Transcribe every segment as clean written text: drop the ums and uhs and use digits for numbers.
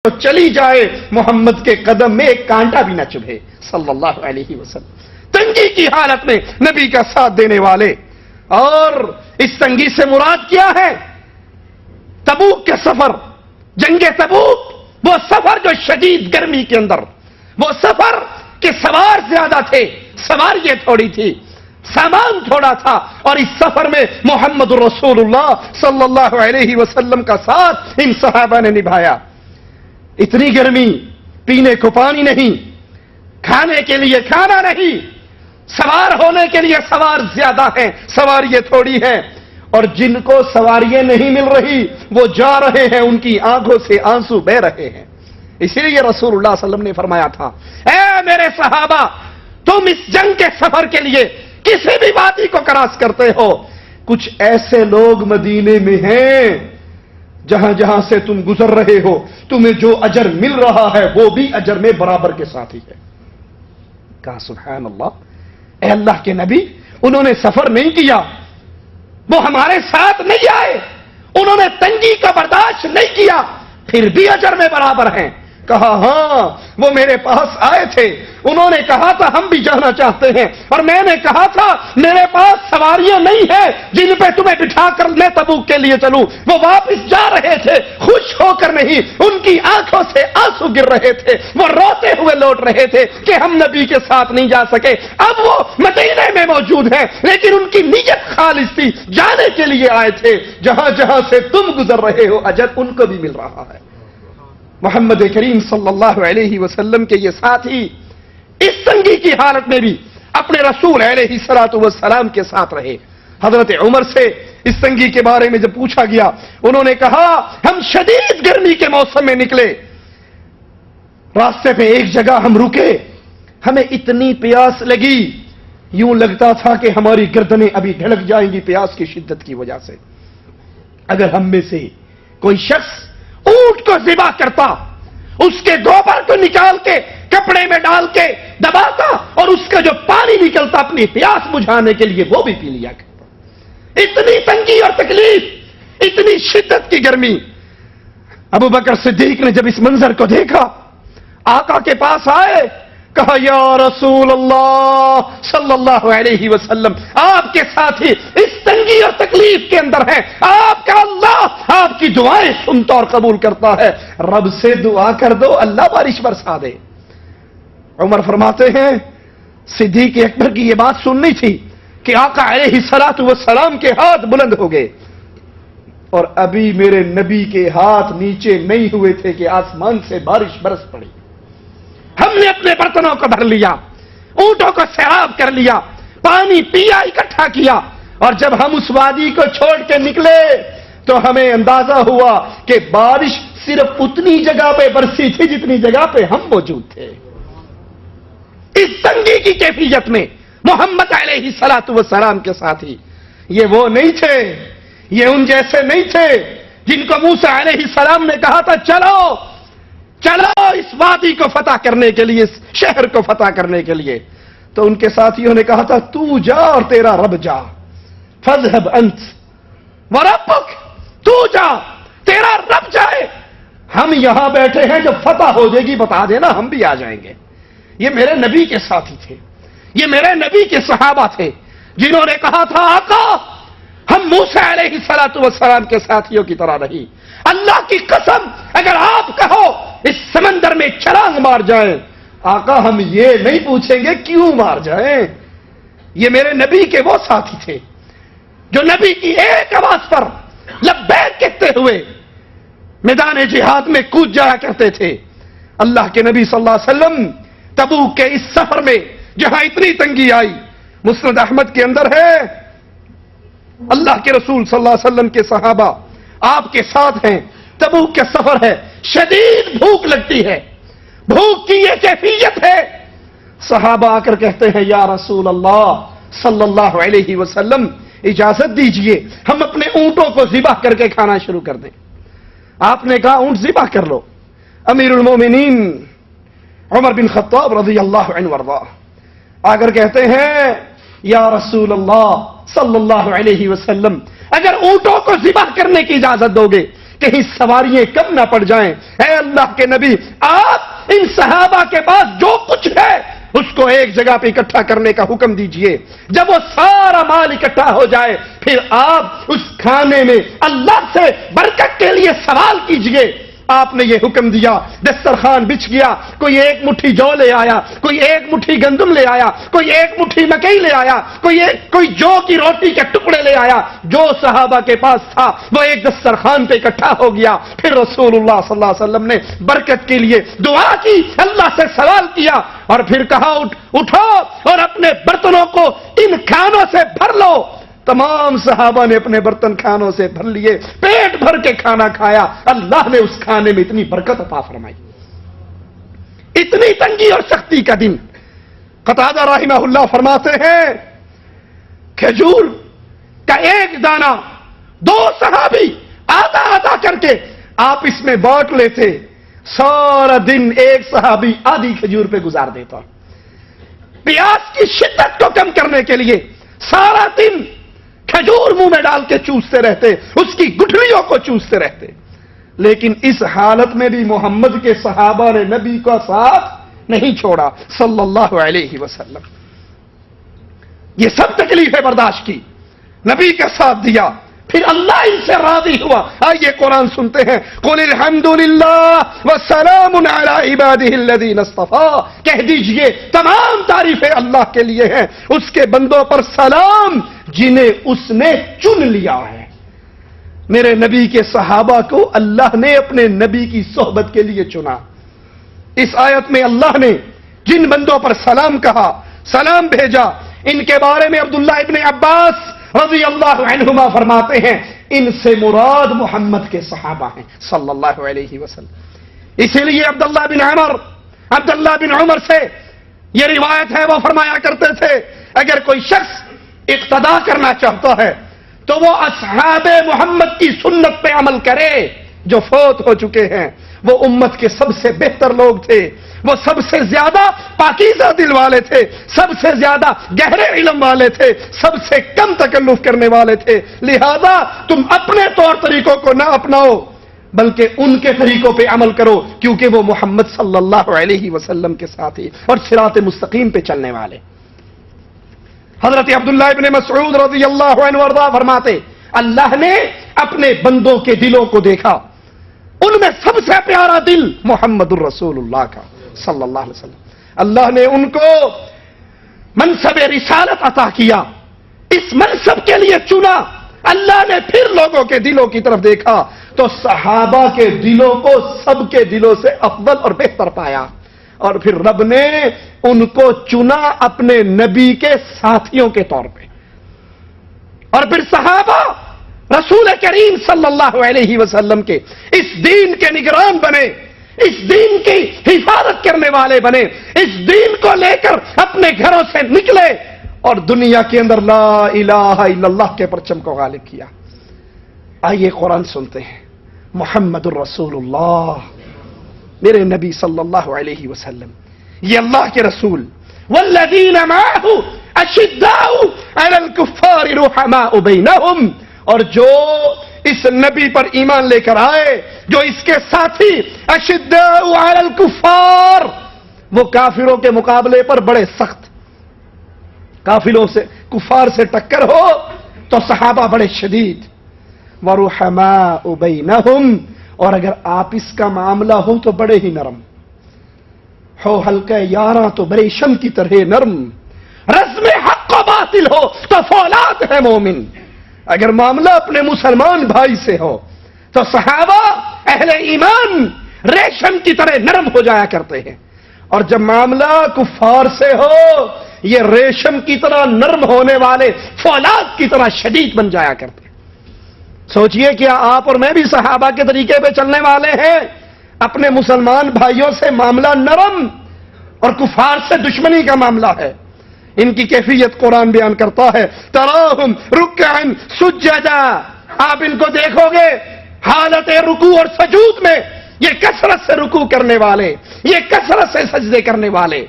تو چلی جائے محمد کے قدم میں ایک کانٹا بھی نہ چبھے صلی اللہ علیہ وسلم. تنگی کی حالت میں نبی کا ساتھ دینے والے. اور اس تنگی سے مراد کیا ہے؟ تبوک کے سفر، جنگ تبوک، وہ سفر جو شدید گرمی کے اندر، وہ سفر کے سوار زیادہ تھے، سواریاں تھوڑی تھی، سامان تھوڑا تھا، اور اس سفر میں محمد رسول اللہ صلی اللہ علیہ وسلم کا ساتھ ان صحابہ نے نبھایا. اتنی گرمی، پینے کو پانی نہیں، کھانے کے لیے کھانا نہیں، سوار ہونے کے لیے سوار زیادہ ہیں، سواریاں تھوڑی ہیں، اور جن کو سواریاں نہیں مل رہی وہ جا رہے ہیں، ان کی آنکھوں سے آنسو بہ رہے ہیں. اسی لیے رسول اللہ صلی اللہ علیہ وسلم نے فرمایا تھا، اے میرے صحابہ، تم اس جنگ کے سفر کے لیے کسی بھی وادی کو کراس کرتے ہو، کچھ ایسے لوگ مدینے میں ہیں جہاں جہاں سے تم گزر رہے ہو تمہیں جو اجر مل رہا ہے وہ بھی اجر میں برابر کے ساتھ ہی ہے. کہا سبحان اللہ، اے اللہ کے نبی، انہوں نے سفر نہیں کیا، وہ ہمارے ساتھ نہیں آئے، انہوں نے تنگی کا برداشت نہیں کیا، پھر بھی اجر میں برابر ہیں. کہا ہاں، وہ میرے پاس آئے تھے، انہوں نے کہا تھا ہم بھی جانا چاہتے ہیں، اور میں نے کہا تھا میرے پاس سواریاں نہیں ہیں جن پہ تمہیں بٹھا کر میں تبوک کے لیے چلوں. وہ واپس جا رہے تھے، خوش ہو کر نہیں، ان کی آنکھوں سے آنسو گر رہے تھے، وہ روتے ہوئے لوٹ رہے تھے کہ ہم نبی کے ساتھ نہیں جا سکے. اب وہ مدینے میں موجود ہیں، لیکن ان کی نیت خالص تھی، جانے کے لیے آئے تھے. جہاں جہاں سے تم گزر رہے ہو اجر ان کو بھی مل رہا ہے. محمد کریم صلی اللہ علیہ وسلم کے یہ ساتھی اس تنگی کی حالت میں بھی اپنے رسول علیہ الصلوۃ والسلام کے ساتھ رہے. حضرت عمر سے اس تنگی کے بارے میں جب پوچھا گیا، انہوں نے کہا ہم شدید گرمی کے موسم میں نکلے، راستے پہ ایک جگہ ہم رکے، ہمیں اتنی پیاس لگی، یوں لگتا تھا کہ ہماری گردنیں ابھی ڈھلک جائیں گی پیاس کی شدت کی وجہ سے. اگر ہم میں سے کوئی شخص اونٹ کو ذبح کرتا، اس کے گوبر کو نکال کے کپڑے میں ڈال کے دباتا اور اس کا جو پانی نکلتا اپنی پیاس بجھانے کے لیے وہ بھی پی لیا کرتا. اتنی تنگی اور تکلیف، اتنی شدت کی گرمی. ابو بکر صدیق نے جب اس منظر کو دیکھا، آقا کے پاس آئے، کہا یا رسول اللہ صلی اللہ علیہ وسلم، آپ کے ساتھی اس تنگی اور تکلیف کے اندر ہیں، آپ کا اللہ آپ کی دعائیں سنتا اور قبول کرتا ہے، رب سے دعا کر دو اللہ بارش برسا دے. عمر فرماتے ہیں صدیق اکبر کی یہ بات سننی تھی کہ آقا علیہ الصلوۃ والسلام کے ہاتھ بلند ہو گئے، اور ابھی میرے نبی کے ہاتھ نیچے نہیں ہوئے تھے کہ آسمان سے بارش برس پڑی. ہم نے اپنے برتنوں کو بھر لیا، اونٹوں کو سیراب کر لیا، پانی پیا، اکٹھا کیا، اور جب ہم اس وادی کو چھوڑ کے نکلے تو ہمیں اندازہ ہوا کہ بارش صرف اتنی جگہ پہ برسی تھی جتنی جگہ پہ ہم موجود تھے. اس تنگی کی کیفیت میں محمد علیہ الصلوۃ والسلام کے ساتھی یہ وہ نہیں تھے، یہ ان جیسے نہیں تھے جن کو موسیٰ علیہ السلام نے کہا تھا چلو چلو اس وادی کو فتح کرنے کے لیے، اس شہر کو فتح کرنے کے لیے. تو ان کے ساتھیوں نے کہا تھا تو جا اور تیرا رب جا، فاذهب انت وربک، تو جا تیرا رب جائے، ہم یہاں بیٹھے ہیں، جب فتح ہو جائے گی بتا دینا ہم بھی آ جائیں گے. یہ میرے نبی کے ساتھی تھے، یہ میرے نبی کے صحابہ تھے جنہوں نے کہا تھا آقا ہم موسیٰ علیہ الصلوۃ والسلام کے ساتھیوں کی طرح نہیں، اللہ کی قسم اگر آپ کہو اس سمندر میں چھلانگ مار جائیں، آقا ہم یہ نہیں پوچھیں گے کیوں مار جائیں. یہ میرے نبی کے وہ ساتھی تھے جو نبی کی ایک آواز پر لبیک کہتے ہوئے میدان جہاد میں کود جایا کرتے تھے. اللہ کے نبی صلی اللہ علیہ وسلم تبوک کے اس سفر میں جہاں اتنی تنگی آئی، مسند احمد کے اندر ہے اللہ کے رسول صلی اللہ علیہ وسلم کے صحابہ آپ کے ساتھ ہیں، تبوک کا سفر ہے، شدید بھوک لگتی ہے، بھوک کی یہ کیفیت ہے. صحابہ آ کر کہتے ہیں یا رسول اللہ صلی اللہ علیہ وسلم اجازت دیجئے ہم اپنے اونٹوں کو ذبح کر کے کھانا شروع کر دیں. آپ نے کہا اونٹ ذبح کر لو. امیر المومنین عمر بن خطاب رضی اللہ عنہ وارضاہ آ کر کہتے ہیں یا رسول اللہ صلی اللہ علیہ وسلم اگر اونٹوں کو ذبح کرنے کی اجازت دو گے کہیں سواریاں کم نہ پڑ جائیں۔ اے اللہ کے نبی، آپ ان صحابہ کے پاس جو کچھ ہے اس کو ایک جگہ پہ اکٹھا کرنے کا حکم دیجئے۔ جب وہ سارا مال اکٹھا ہو جائے پھر آپ اس کھانے میں اللہ سے برکت کے لیے سوال کیجئے۔ آپ نے یہ حکم دیا، دسترخوان بچھ گیا، کوئی ایک مٹھی جو لے آیا، کوئی ایک مٹھی گندم لے آیا، کوئی ایک مٹھی مکئی لے آیا، کوئی جو کی روٹی کے ٹکڑے لے آیا، جو صحابہ کے پاس تھا وہ ایک دسترخوان پہ اکٹھا ہو گیا۔ پھر رسول اللہ صلی اللہ علیہ وسلم نے برکت کے لیے دعا کی، اللہ سے سوال کیا اور پھر کہا اٹھو اور اپنے برتنوں کو ان کھانوں سے بھر لو۔ تمام صحابہ نے اپنے برتن کھانوں سے بھر لیے، پیٹ بھر کے کھانا کھایا۔ اللہ نے اس کھانے میں اتنی برکت عطا فرمائی۔ اتنی تنگی اور سختی کا دن، قتادہ رحمہ اللہ فرماتے ہیں کھجور کا ایک دانہ 2 صحابی آدھا آدھا کر کے آپس میں بانٹ لیتے، سارا دن ایک صحابی آدھی کھجور پہ گزار دیتا۔ پیاس کی شدت کو کم کرنے کے لیے سارا دن کھجور منہ میں ڈال کے چوستے رہتے، اس کی گٹھلیوں کو چوستے رہتے۔ لیکن اس حالت میں بھی محمد کے صحابہ نے نبی کا ساتھ نہیں چھوڑا صلی اللہ علیہ وسلم۔ یہ سب تکلیفیں برداشت کی، نبی کا ساتھ دیا، پھر اللہ ان سے راضی ہوا۔ آئیے قرآن سنتے ہیں، قل الحمد للہ وسلام علی عبادہ الذین اصطفیٰ، کہہ دیجئے تمام تعریفیں اللہ کے لیے ہیں، اس کے بندوں پر سلام جنہیں اس نے چن لیا ہے۔ میرے نبی کے صحابہ کو اللہ نے اپنے نبی کی صحبت کے لیے چنا۔ اس آیت میں اللہ نے جن بندوں پر سلام کہا، سلام بھیجا، ان کے بارے میں عبداللہ ابن عباس رضی اللہ عنہما فرماتے ہیں ان سے مراد محمد کے صحابہ ہیں صلی اللہ علیہ وسلم۔ اسی لیے عبداللہ بن عمر سے یہ روایت ہے، وہ فرمایا کرتے تھے اگر کوئی شخص اقتدا کرنا چاہتا ہے تو وہ اصحاب محمد کی سنت پہ عمل کرے جو فوت ہو چکے ہیں۔ وہ امت کے سب سے بہتر لوگ تھے، وہ سب سے زیادہ پاکیزہ دل والے تھے، سب سے زیادہ گہرے علم والے تھے، سب سے کم تکلف کرنے والے تھے۔ لہذا تم اپنے طور طریقوں کو نہ اپناؤ بلکہ ان کے طریقوں پہ عمل کرو، کیونکہ وہ محمد صلی اللہ علیہ وسلم کے ساتھی اور صراط مستقیم پہ چلنے والے۔ حضرت عبداللہ ابن مسعود رضی اللہ عنہ وارضاہ فرماتے اللہ نے اپنے بندوں کے دلوں کو دیکھا، ان میں سب سے پیارا دل محمد الرسول اللہ کا صلی اللہ علیہ وسلم۔ اللہ نے ان کو منصب رسالت عطا کیا، اس منصب کے لیے چنا۔ اللہ نے پھر لوگوں کے دلوں کی طرف دیکھا تو صحابہ کے دلوں کو سب کے دلوں سے افضل اور بہتر پایا، اور پھر رب نے ان کو چنا اپنے نبی کے ساتھیوں کے طور پہ۔ اور پھر صحابہ رسول کریم صلی اللہ علیہ وسلم کے اس دین کے نگران بنے، اس دین کی حفاظت کرنے والے بنے، اس دین کو لے کر اپنے گھروں سے نکلے اور دنیا کے اندر لا الہ الا اللہ کے پرچم کو غالب کیا۔ آئیے قرآن سنتے ہیں، محمد الرسول اللہ، میرے نبی صلی اللہ علیہ وسلم، یہ اللہ کے رسول، والذین معہ اشداء علی الکفار رحماء بینہم، اور جو اس نبی پر ایمان لے کر آئے، جو اس کے ساتھی اشداء علی الکفار، وہ کافروں کے مقابلے پر بڑے سخت، کافروں سے کفار سے ٹکر ہو تو صحابہ بڑے شدید، ورحماء بینہم، اور اگر آپس کا معاملہ ہو تو بڑے ہی نرم ہو، ہلکا یاراں تو ریشم کی طرح نرم، رزم حق و باطل ہو تو فولاد ہے مومن۔ اگر معاملہ اپنے مسلمان بھائی سے ہو تو صحابہ اہل ایمان ریشم کی طرح نرم ہو جایا کرتے ہیں، اور جب معاملہ کفار سے ہو یہ ریشم کی طرح نرم ہونے والے فولاد کی طرح شدید بن جایا کرتے ہیں۔ سوچئے کیا آپ اور میں بھی صحابہ کے طریقے پہ چلنے والے ہیں؟ اپنے مسلمان بھائیوں سے معاملہ نرم اور کفار سے دشمنی کا معاملہ ہے۔ ان کی کیفیت قرآن بیان کرتا ہے، تراہم رکعا سجدا، آپ ان کو دیکھو گے حالت رکوع اور سجود میں یہ کثرت سے رکوع کرنے والے، یہ کثرت سے سجدے کرنے والے۔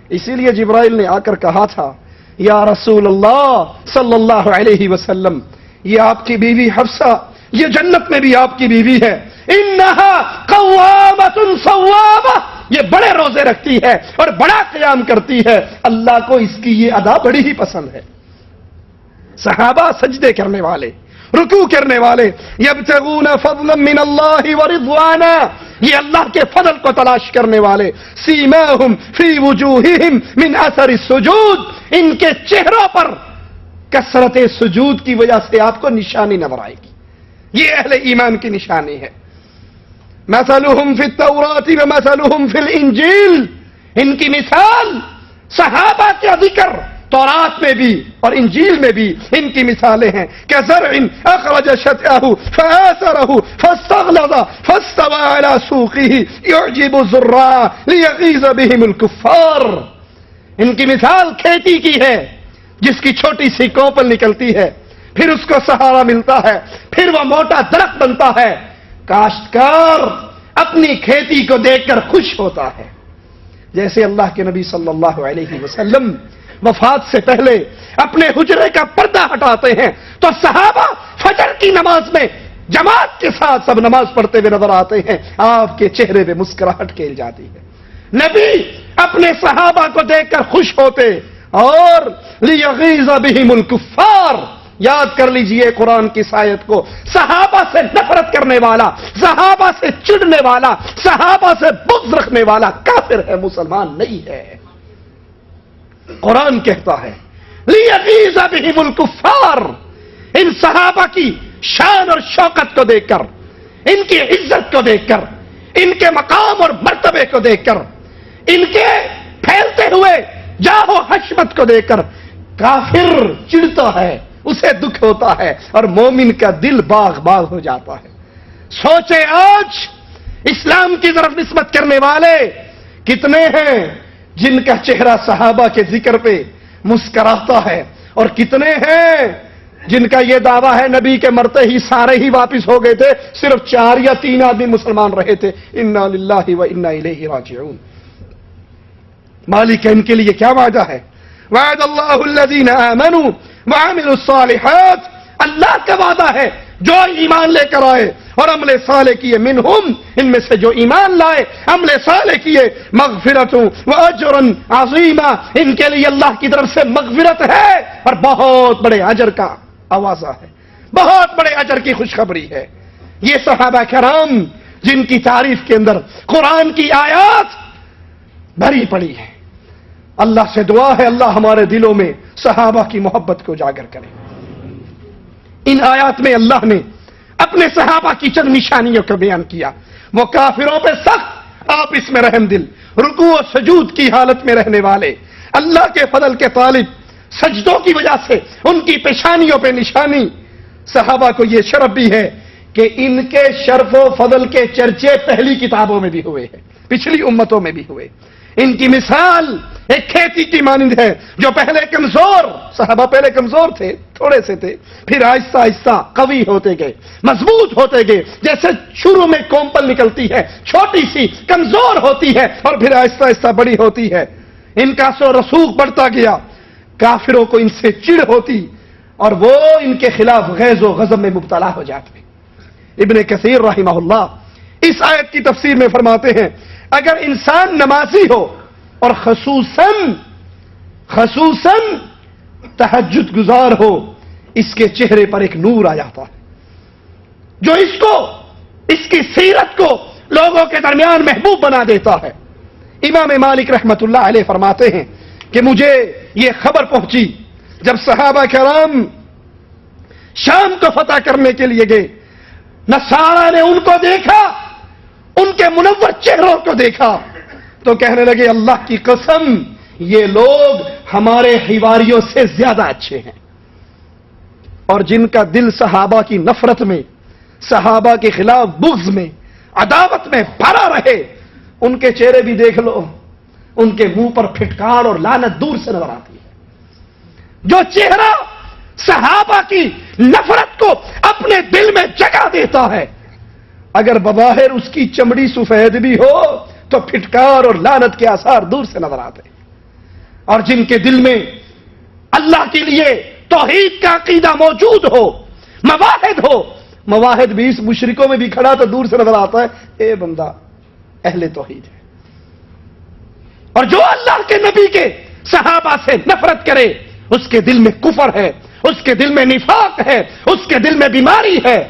اسی لیے جبرائیل نے آ کر کہا تھا، یا رسول اللہ صلی اللہ علیہ وسلم، یہ آپ کی بیوی حفصہ یہ جنت میں بھی آپ کی بیوی ہے. انہا قوامۃ صوامہ، یہ بڑے روزے رکھتی ہے اور بڑا قیام کرتی ہے. اللہ کو اس کی یہ ادا بڑی ہی پسند ہے. صحابہ سجدے کرنے والے، رکوع کرنے والے، یبتغون فضلا من اللہ ورضوانا، یہ اللہ کے فضل کو تلاش کرنے والے. سیماہم فی وجوہہم من اثر السجود، ان کے چہروں پر کثرت سجود کی وجہ سے آپ کو نشانی نظر آئے گی. یہ اہل ایمان کی نشانی ہے. مثلہم فی التوراۃ ومثلہم فی الانجیل، ان کی مثال صحابہ کا ذکر تورات میں بھی اور انجیل میں بھی ان کی مثالیں ہیں. کزرع اخرج شطأہ فآزرہ فاستغلظ فاستوى على سوقہ یعجب الزراع لیغیظ بہم الکفار. ان کی مثال کھیتی کی ہے جس کی چھوٹی سی کوپل نکلتی ہے، پھر اس کو سہارا ملتا ہے، پھر وہ موٹا درخت بنتا ہے. کاشتکار اپنی کھیتی کو دیکھ کر خوش ہوتا ہے. جیسے اللہ کے نبی صلی اللہ علیہ وسلم وفات سے پہلے اپنے حجرے کا پردہ ہٹاتے ہیں تو صحابہ فجر کی نماز میں جماعت کے ساتھ سب نماز پڑھتے ہوئے نظر آتے ہیں. آپ کے چہرے پہ مسکراہٹ کھیل جاتی ہے. نبی اپنے صحابہ کو دیکھ کر خوش ہوتے. اور لیغیظ بہم الکفار، یاد کر لیجئے قرآن کی آیت کو. صحابہ سے نفرت کرنے والا، صحابہ سے چڑھنے والا، صحابہ سے بغض رکھنے والا کافر ہے، مسلمان نہیں ہے. قرآن کہتا ہے لیغیظ بہم الکفار. ان صحابہ کی شان اور شوکت کو دیکھ کر، ان کی عزت کو دیکھ کر، ان کے مقام اور مرتبے کو دیکھ کر، ان کے پھیلتے ہوئے جاہ و حشمت کو دیکھ کر کافر چڑھتا ہے، اسے دکھ ہوتا ہے اور مومن کا دل باغ باغ ہو جاتا ہے. سوچے آج اسلام کی طرف نسبت کرنے والے کتنے ہیں جن کا چہرہ صحابہ کے ذکر پہ مسکراتا ہے، اور کتنے ہیں جن کا یہ دعویٰ ہے نبی کے مرتے ہی سارے ہی واپس ہو گئے تھے، صرف 4 یا 3 آدمی مسلمان رہے تھے. انا للہ و انا الیہ راجعون. مالک ان کے لیے کیا وعدہ ہے؟ وعد اللہ الذین آمنوا وعملوا الصالحات، اللہ کا وعدہ ہے جو ایمان لے کر آئے اور عمل صالح کیے، منہم ان میں سے جو ایمان لائے عمل صالح کیے، مغفرت و اجر عظیما، ان کے لیے اللہ کی طرف سے مغفرت ہے اور بہت بڑے اجر کا آوازہ ہے، بہت بڑے اجر کی خوشخبری ہے. یہ صحابہ کرام جن کی تعریف کے اندر قرآن کی آیات بھری پڑی ہے. اللہ سے دعا ہے اللہ ہمارے دلوں میں صحابہ کی محبت کو اجاگر کرے. ان آیات میں اللہ نے اپنے صحابہ کی چند نشانیوں کو بیان کیا. وہ کافروں پہ سخت، آپ اس میں رحم دل، رکوع و سجود کی حالت میں رہنے والے، اللہ کے فضل کے طالب، سجدوں کی وجہ سے ان کی پیشانیوں پہ نشانی. صحابہ کو یہ شرف بھی ہے کہ ان کے شرف و فضل کے چرچے پہلی کتابوں میں بھی ہوئے ہیں، پچھلی امتوں میں بھی ہوئے. ان کی مثال ایک کھیتی کی مانند ہے جو پہلے کمزور، صحابہ پہلے کمزور تھے، تھوڑے سے تھے، پھر آہستہ آہستہ قوی ہوتے گئے، مضبوط ہوتے گئے. جیسے شروع میں کومپل نکلتی ہے، چھوٹی سی کمزور ہوتی ہے اور پھر آہستہ آہستہ بڑی ہوتی ہے. ان کا سو رسوخ بڑھتا گیا، کافروں کو ان سے چڑ ہوتی اور وہ ان کے خلاف غیظ و غضب میں مبتلا ہو جاتے. ابن کثیر رحمہ اللہ اس آیت کی تفسیر میں فرماتے ہیں اگر انسان نمازی ہو اور خصوصاً تہجد گزار ہو، اس کے چہرے پر ایک نور آ جاتا ہے جو اس کی سیرت کو لوگوں کے درمیان محبوب بنا دیتا ہے. امام مالک رحمت اللہ علیہ فرماتے ہیں کہ مجھے یہ خبر پہنچی جب صحابہ کرام شام کو فتح کرنے کے لیے گئے، نصارہ نے ان کو دیکھا، ان کے منور چہروں کو دیکھا تو کہنے لگے اللہ کی قسم یہ لوگ ہمارے حواریوں سے زیادہ اچھے ہیں. اور جن کا دل صحابہ کی نفرت میں، صحابہ کے خلاف بغض میں، عداوت میں بھرا رہے، ان کے چہرے بھی دیکھ لو، ان کے منہ پر پھٹکار اور لعنت دور سے نظر آتی ہے. جو چہرہ صحابہ کی نفرت کو اپنے دل میں جگہ دیتا ہے، اگر بظاہر اس کی چمڑی سفید بھی ہو تو پھٹکار اور لعنت کے آثار دور سے نظر آتے ہیں. اور جن کے دل میں اللہ کے لیے توحید کا عقیدہ موجود ہو، مواحد ہو، مواحد بھی اس مشرکوں میں بھی کھڑا تو دور سے نظر آتا ہے اے بندہ اہل توحید ہے. اور جو اللہ کے نبی کے صحابہ سے نفرت کرے اس کے دل میں کفر ہے، اس کے دل میں نفاق ہے، اس کے دل میں بیماری ہے.